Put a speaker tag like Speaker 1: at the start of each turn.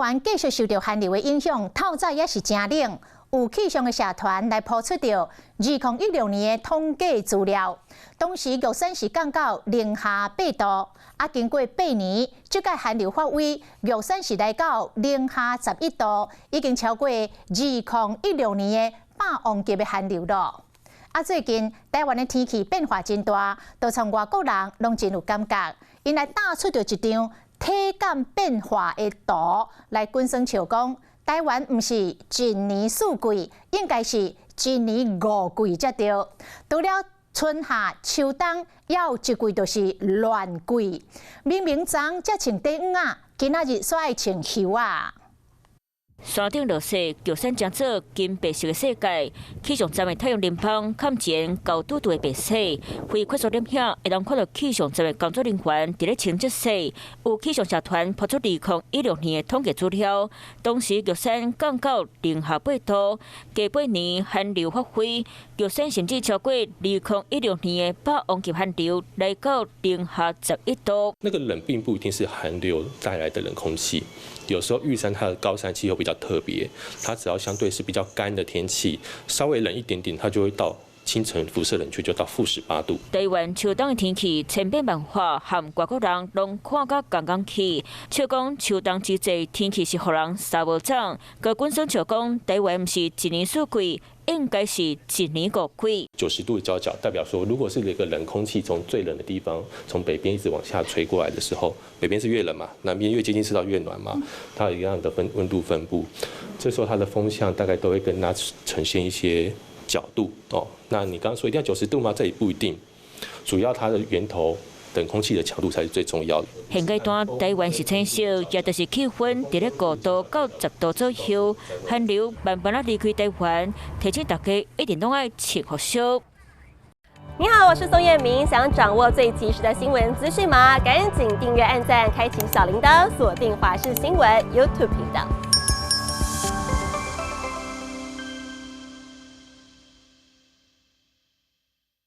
Speaker 1: 湾继续受到寒流的影响，透早也是真冷。有气象的社团来抛出到2016年的统计资料，当时玉山是降到零下8度，经过8年，这届寒流发威，玉山是来到零下11度，已经超过2016年的霸王级的寒流了。最近台湾的天气变化真大，都从外国人拢真有感觉，因来打出着一张体感变化的图来观算笑讲。台湾唔是一年四季，应该是一年5季才对。除了春夏秋冬，也有一季就是乱季。明明昨才穿短袄啊，今仔日煞爱穿袖啊。
Speaker 2: 山顶落雪，玉山将做金白色的世界。气象站的太阳能板看前高度的白雪，非快速点遐会当看到气象站的工作人员伫咧清这雪。有气象社团抛出2016年的统计资料，当时玉山降到零下8度，加8年寒流发挥，玉山甚至超过2016年的霸王级寒流，来到零下11度。
Speaker 3: 那个冷并不一定是寒流带来的冷空气。有时候玉山它的高山气候比较特别，它只要相对是比较干的天气，稍微冷一点点，它就会到清晨辐射冷却就到-18度。
Speaker 2: 台湾秋冬的天气千变万化，和外国人拢看甲刚刚起。笑讲秋冬之际天气是互人三无涨，个本身笑讲台湾毋是一年四季。应该是一年5季。
Speaker 3: 90度的交角代表说，如果是一个冷空气从最冷的地方从北边一直往下吹过来的时候，北边是越冷嘛，南边越接近赤道越暖嘛，它有一样的温度分布。这时候它的风向大概都会跟它呈现一些角度哦。那你刚刚说一定要90度吗？这也不一定，主要它的源头。冷空气的强度才是最重要的。
Speaker 2: 现阶段台湾是青色，也就是气温伫咧5度到10度左右，寒流慢慢离开台湾，提醒大家一定拢爱穿好少。
Speaker 4: 你好，我是宋彦明，想掌握最及时的新闻资讯吗？赶紧订阅、按赞、开启小铃铛，锁定华视新闻 YouTube 频道。